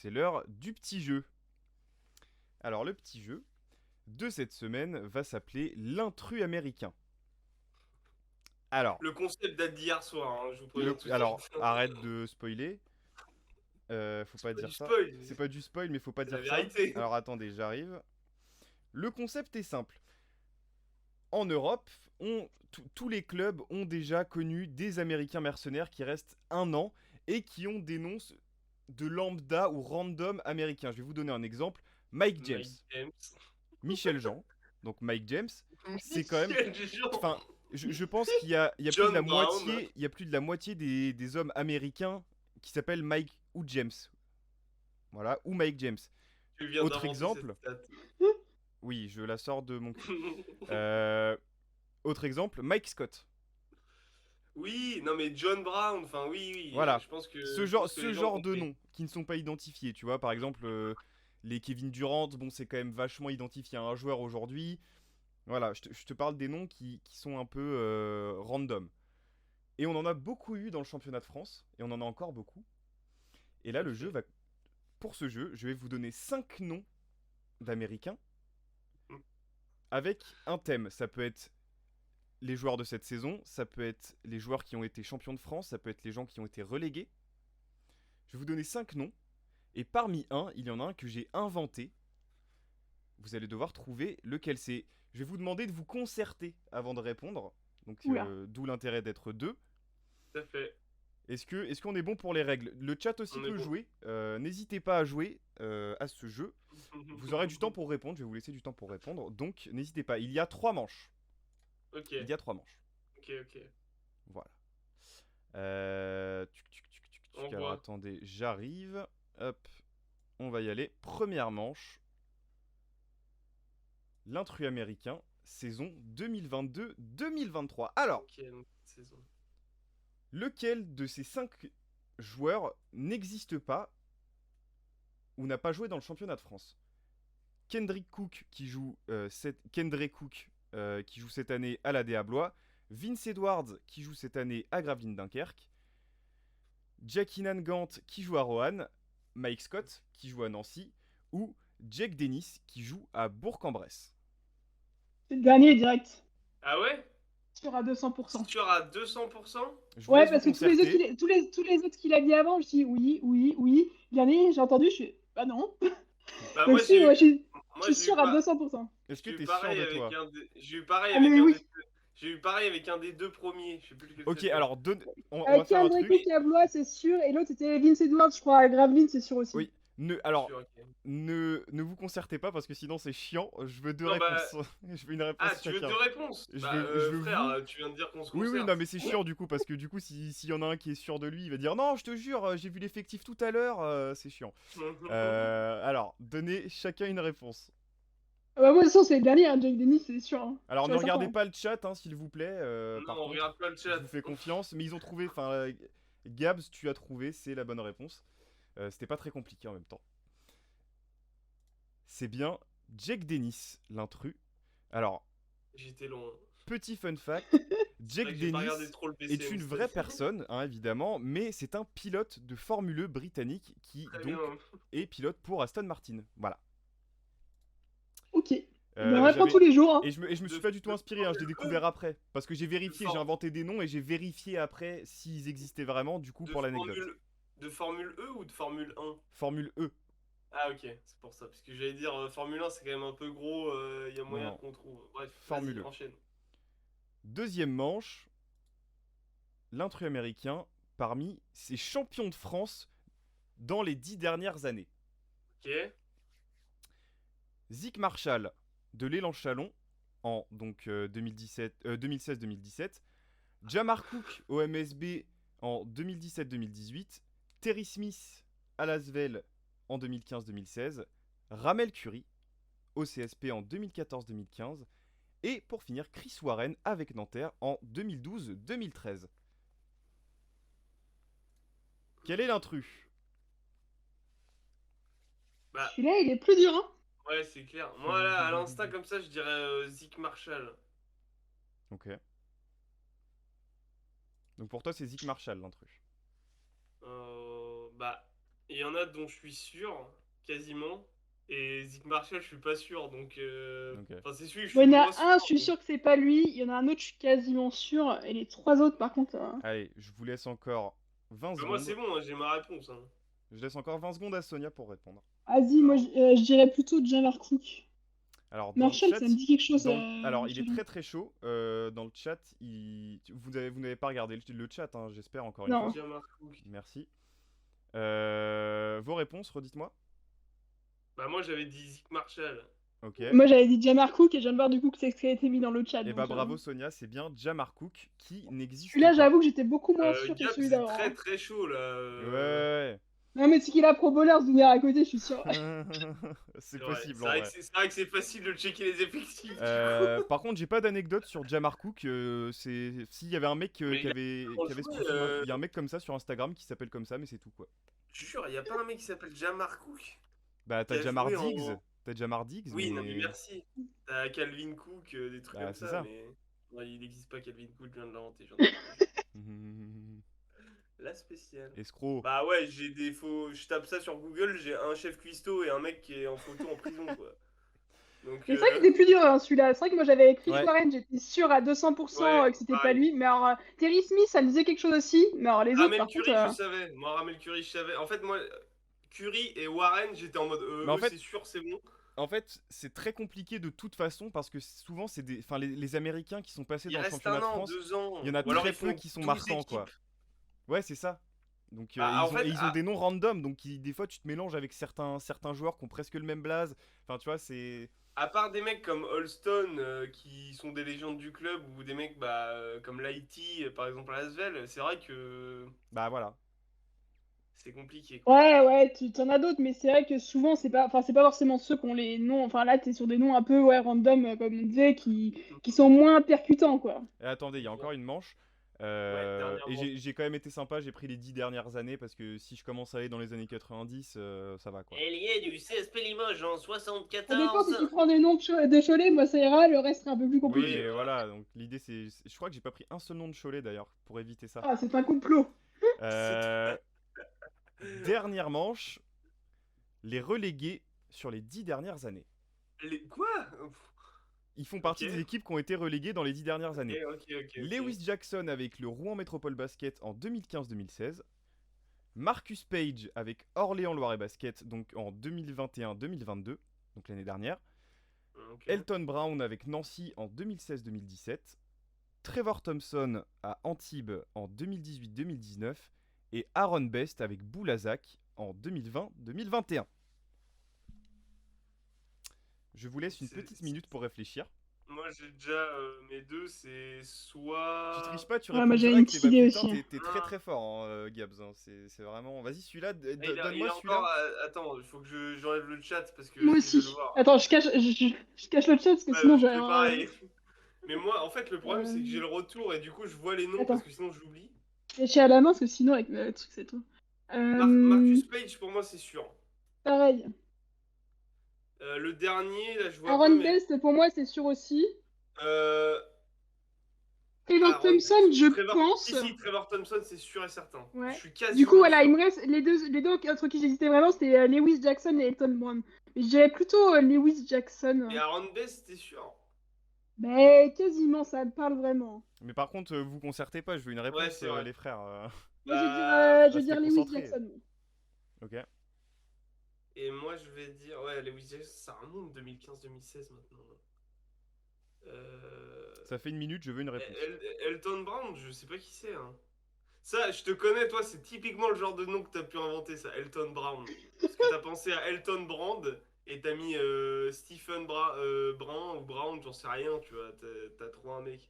c'est l'heure du petit jeu. Alors le petit jeu de cette semaine va s'appeler l'intrus américain. Alors, Le concept date d'hier soir, hein, je vous préviens tout de alors suite. arrête de spoiler. Faut C'est pas pas du dire ça. spoil, C'est pas du spoil, mais faut pas c'est la dire ça. vérité. Alors attendez, j'arrive. Le concept est simple. En Europe, tous les clubs ont déjà connu des Américains mercenaires qui restent un an et qui ont des noms de lambda ou random américains. Je vais vous donner un exemple. Mike James, Mike James. Michel Jean. Donc Mike James, c'est quand même. Michel Jean. Enfin, je pense qu'il y a plus de la John Brown. moitié, il y a plus de la moitié des hommes américains qui s'appellent Mike ou James. Voilà, ou Mike James. Tu viens Autre d'inventer cette exemple, stat. oui, je la sors de mon cul. Autre exemple, Mike Scott. Oui, non mais John Brown, enfin oui, oui, Voilà. je pense Ce je genre, pense que ce les gens ont genre de compris. noms qui ne sont pas identifiés, tu vois. Par exemple, les Kevin Durant, bon, c'est quand même vachement identifié à un joueur aujourd'hui. Voilà, je te parle des noms qui sont un peu random. Et on en a beaucoup eu dans le championnat de France, et on en a encore beaucoup. Et là, Tout à le jeu fait. va. Pour ce jeu, je vais vous donner 5 noms d'Américains avec un thème. Ça peut être les joueurs de cette saison, ça peut être les joueurs qui ont été champions de France, ça peut être les gens qui ont été relégués. Je vais vous donner 5 noms, et parmi il y en a un que j'ai inventé. Vous allez devoir trouver lequel c'est. Je vais vous demander de vous concerter avant de répondre, donc Oula. d'où l'intérêt d'être deux. Tout à fait. Est-ce qu'on est bon pour les règles? Le chat aussi On est peut bon. jouer. N'hésitez pas à jouer à ce jeu. Vous aurez du temps pour répondre. Je vais vous laisser du temps pour répondre. Donc n'hésitez pas. Il y a 3 manches. Ok, Il y a 3 manches. ok. Voilà. On Alors voit. attendez, j'arrive. Hop, on va y aller. Première manche. L'intrus américain, saison 2022-2023. Alors, Ok, donc cette saison. lequel de ces 5 joueurs n'existe pas ou n'a pas joué dans le championnat de France? Kendrick Cook qui joue cette année à la DA Blois, Vince Edwards qui joue cette année à Gravelines Dunkerque, Jackie Gant qui joue à Roanne, Mike Scott qui joue à Nancy ou Jack Dennis qui joue à Bourg-en-Bresse. C'est le dernier direct. Ah ouais? Sûr à 200%. Sûr à 200%? Je vous Ouais, laisse vous parce que concerter. tous les autres qu'il a dit avant, je dis oui, oui, oui. Le dernier, j'ai entendu, je suis bah non. Bah Donc moi si, j'ai eu je moi suis j'ai eu sûr à pas 200%. Est-ce que j'ai eu t'es sûr pareil de avec toi? j'ai eu pareil Ah mais avec un oui. des j'ai eu pareil avec un des deux premiers, je sais plus lequel Ok, c'était. alors on va Avec faire un André truc. Cook à Blois, c'est sûr. Et l'autre, c'était Vince Edwards, je crois, à Gravelines, c'est sûr aussi. Oui, alors Sûr, ok. ne vous concertez pas parce que sinon c'est chiant. Je veux deux Non bah réponses. Je veux une réponse ah, tu veux deux chacun. réponses? Bah Je veux frère, vous. tu viens de dire qu'on se Oui, oui, non, concerte. mais c'est chiant du coup, parce que du coup, s'il y en a un qui est sûr de lui, il va dire non, je te jure, j'ai vu l'effectif tout à l'heure, c'est chiant. Alors, donnez chacun une réponse. Ah bah moi, de toute façon, c'est le dernier, hein, Jack Dennis, c'est sûr. Hein. Alors, Sûr ne et certain. regardez Hein. pas le chat, hein, s'il vous plaît, Non, par on contre, regarde pas le je chat. vous fais confiance, mais ils ont trouvé, enfin, Gabs, tu as trouvé, c'est la bonne réponse. C'était pas très compliqué en même temps. C'est bien Jack Dennis, l'intrus. Alors, J'étais long. petit fun fact, C'est vrai Jack que j'ai pas regardé Dennis trop le est PCM une cette vraie année. personne, hein, évidemment, mais c'est un pilote de Formule E britannique qui, Très bien. donc, est pilote pour Aston Martin. Voilà. Ok. Ben, on apprend tous J'avais... les jours. Hein. Et je me suis pas du tout De inspiré, hein, je l'ai Formule E, découvert après. Parce que j'ai de, vérifié, j'ai for- inventé des noms et j'ai vérifié après s'ils existaient vraiment, du coup, de pour l'anecdote. Formule de Formule E ou de Formule 1? Formule E. Ah ok, c'est pour ça. Parce que j'allais dire Formule 1 c'est quand même un peu gros, il y a Non, moyen non. qu'on trouve. Bref, Formule vas-y, E. enchaîne. Deuxième manche, l'intrus américain parmi ses champions de France dans les 10 dernières années. Ok. Zic Marshall de l'Élan Chalon en donc 2016-2017, Jamar Cook au MSB en 2017-2018, Terry Smith à Lasvel en 2015-2016, Ramel Curie au CSP en 2014-2015 et pour finir Chris Warren avec Nanterre en 2012-2013. Quel est l'intrus? Bah Celui-là, il est plus dur. Hein. ouais, c'est clair. Moi là, à l'instinct comme ça, je dirais Zeke Marshall. Ok. Donc pour toi c'est Zic Marshall l'intrus. Bah, il y en a dont je suis sûr, quasiment. Et Zeke Marshall, je suis pas sûr. Donc, Ok. enfin, c'est celui que je Bon, suis il y le en moins a un, je sûr. suis Donc, sûre que c'est pas lui. Il y en a un autre, je suis quasiment sûre. Et les trois autres, par contre. Allez, je vous laisse encore 20 bah, moi, secondes. c'est bon, hein, j'ai ma réponse. Hein. Je laisse encore 20 secondes à Sonia pour répondre. Vas-y, moi, Alors, je dirais plutôt Jamar Cook. Alors, dans le Marshall, chat, ça me dit quelque chose. alors il est Chelou. très très chaud. Dans le chat, vous n'avez pas regardé le chat, hein, j'espère, encore une Non. fois. Jamar Cook. Merci. Vos réponses, redites-moi. Bah, moi, j'avais dit Zeke Marshall. Ok. Moi, j'avais dit Jamar Cook et je viens de voir du coup que c'est ce qui a été mis dans le chat. Et Donc, bah bravo Sonia, c'est bien Jamar Cook qui n'existe celui-là, pas. j'avoue que j'étais beaucoup moins sûr que Gap, celui c'est d'avant. très très chaud là. Ouais, ouais, Non, mais c'est qu'il a Pro Bowlers de à côté, je suis sûr. ouais. C'est C'est vrai. possible C'est en vrai, vrai. c'est vrai que c'est facile de checker les effectifs du coup. Par contre, j'ai pas d'anecdote sur Jamar Cook. S'il y avait un mec Mais il a qui avait ce joué, profil, il y a un mec comme ça sur Instagram qui s'appelle comme ça, mais c'est tout quoi. je jure, il y a pas un mec qui s'appelle Jamar Cook Bah qui t'as a Jamar joué Diggs, en. Oui, non mais mais merci. T'as Calvin Cook, des trucs bah comme c'est ça, ça. mais. Non, il n'existe pas Calvin Cook, je viens de l'inventer, je viens de l'inventer. La spéciale. Escroc. Bah ouais, j'ai des faux. Je tape ça sur Google, j'ai un chef cuistot et un mec qui est en photo en prison quoi. Donc, Mais c'est vrai qu'il était plus dur hein, celui-là. C'est vrai que moi j'avais écrit Ouais. Warren, j'étais sûre à 200% ouais, que c'était pas pareil. lui. Mais alors, Terry Smith, ça me disait quelque chose aussi. Mais alors les autres, Ramel par contre. Curry, je savais. Moi, Ramel Curry, je savais. En fait, moi, Curry et Warren, j'étais en mode Mais en eux, fait, c'est sûr, c'est bon. c'est très compliqué de toute façon parce que souvent c'est enfin les Américains qui sont passés Il dans le reste championnat un de an, France, 2 ans. il y en a Ou alors très ils peu font qui sont 12 marquants quoi. équipes. Ouais, c'est ça. Donc Bah, en fait, ils ont des noms random, donc des fois tu te mélanges avec certains joueurs qui ont presque le même blaze. Enfin, tu vois, c'est. à part des mecs comme Holston qui sont des légendes du club ou des mecs bah, comme Lighty, par exemple à Asvel, c'est vrai que Bah voilà. c'est compliqué quoi. Ouais, ouais, tu t'en as d'autres, mais c'est vrai que souvent, c'est pas forcément ceux qui ont les noms. Enfin, là, t'es sur des noms un peu, ouais, random, comme on disait, qui sont moins percutants, quoi. Et attendez, il y a C'est encore bien. une manche. Ouais, dernière Et manche. j'ai quand même été sympa, j'ai pris les 10 dernières années parce que si je commence à aller dans les années 90, ça va quoi. Ailier du CSP Limoges en Ça dépend si 74. tu prends des noms de Cholet, moi ça ira, le reste sera un peu plus Oui, Oui, compliqué. mais voilà. voilà, donc l'idée c'est. Je crois que j'ai pas pris un seul nom de Cholet d'ailleurs, pour éviter ça. Ah, c'est un complot. C'est Euh, Dernière manche, les relégués sur les 10 dernières années. Quoi? Ils font Ok, partie des équipes qui ont été reléguées dans les 10 dernières ok, années. ok, ok, ok. Lewis Jackson avec le Rouen Métropole Basket en 2015-2016. Marcus Page avec Orléans Loiret Basket donc en 2021-2022, donc l'année dernière. Ok. Elton Brown avec Nancy en 2016-2017. Trevor Thompson à Antibes en 2018-2019. Et Aaron Best avec Boulazac en 2020-2021. Je vous laisse une petite minute pour réfléchir. Moi j'ai déjà mes deux, c'est Tu triches soit. pas, tu Ouais, réponds moi j'ai une direct et petite bah idée putain, aussi. Hein. t'es très très fort, hein, Gabs. Hein. C'est vraiment. Vas-y, celui-là, Il donne-moi a encore. celui-là. Attends, il faut que j'enlève le chat parce que Moi je vais le aussi. voir. Attends, je cache le chat parce que Ouais, sinon je j'aurais. fais pareil. Mais moi, en fait, le problème c'est que j'ai Euh, le retour et du coup je vois les noms parce Attends, que sinon j'oublie. je vais à la main parce que sinon avec le truc c'est tout. Marcus Page pour moi c'est sûr. Pareil. Le dernier, là je vois pas, Aaron mais. Best pour moi c'est sûr aussi. Euh, Trevor Aaron Thompson, Best. je Trevor. pense. Si, Trevor Thompson c'est sûr et certain. Je Ouais. suis Du coup, quasiment voilà, il sûr. me reste les deux entre qui j'hésitais vraiment, c'était Lewis Jackson et Elton Brown. Mais je dirais plutôt Lewis Jackson. Et Aaron Best, t'es sûr? Mais quasiment, ça me parle vraiment. Mais par contre, vous concertez pas, je veux une Ouais, réponse, c'est vrai. les frères. Moi, je vais dire, Bah. je vais Restez dire Lewis concentrés. Jackson. Ok. Et moi, je vais dire, ouais, Lewis Jackson, ça remonte 2015-2016 maintenant. Ça fait une minute, je veux une réponse. Elton Brown, je sais pas qui c'est. Hein. Ça, je te connais, toi, c'est typiquement le genre de nom que t'as pu inventer, ça, Elton Brown. Parce que t'as pensé à Elton Brand et t'as mis Stephen Brown ou Brown, j'en sais rien, tu vois, t'as trop un mec.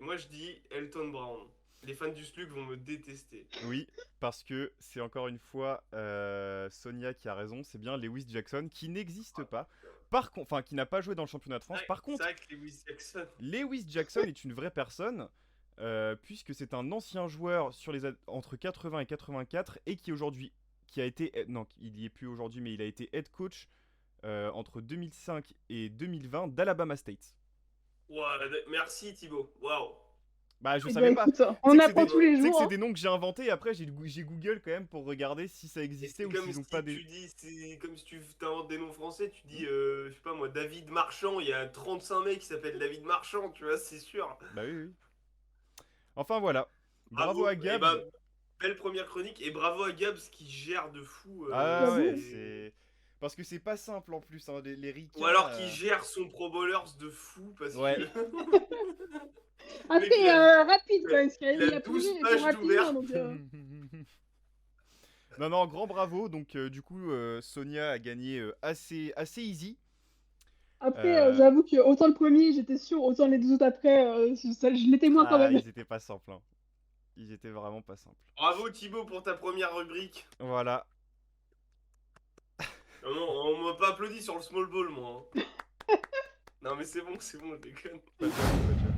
Moi, je dis Elton Brown. Les fans du Slug vont me détester. Oui, parce que c'est encore une fois Sonia qui a raison, c'est bien Lewis Jackson qui n'existe pas. Enfin, qui n'a pas joué dans le championnat de France. Par C'est contre, vrai que Lewis Jackson. Lewis Jackson est une vraie personne, puisque c'est un ancien joueur entre 80 et 84 et qui aujourd'hui, qui a été, non, il y est plus aujourd'hui, mais il a été head coach entre 2005 et 2020 d'Alabama State. Ouais, merci Thibaut. Waouh. Bah, je Eh savais ben, pas. écoute, Tu on sais que c'est apprend des- tous les tu sais que jours. c'est Hein. des noms que j'ai inventés. Après, j'ai Google quand même pour regarder si ça Et existait c'est ou comme s'ils ont si pas des. tu dis, c'est comme si tu t'inventes des noms français, tu dis, je sais pas moi, David Marchand, il y a 35 mecs qui s'appellent David Marchand, tu vois, c'est sûr. Bah oui, oui. Enfin voilà. Bravo à Bravo. Et bah, Gabs. belle première chronique, et bravo à Gabs qui gère de fou. Ah ouais, J'avoue. c'est. Parce que c'est pas simple en plus, hein, les Ou ricains. alors qui gère son Pro Bowlers de fou, parce que. Ouais. Mec, Après, rapide, quoi, parce il a qu'il a posé 12 les choses pages rapidement, d'ouvert. donc... Non, non, grand bravo. Donc, du coup, Sonia a gagné assez easy. Après, Euh, j'avoue que autant le premier, j'étais sûre, autant les deux autres après, je l'étais moins quand Ah, même. ils étaient pas simples. Hein. Ils étaient vraiment pas simples. Bravo Thibaut pour ta première rubrique. Voilà. Non, on m'a pas applaudi sur le small ball, moi. Hein. Non, mais c'est bon, je déconne. Pas de jalousie, pas de jalousie.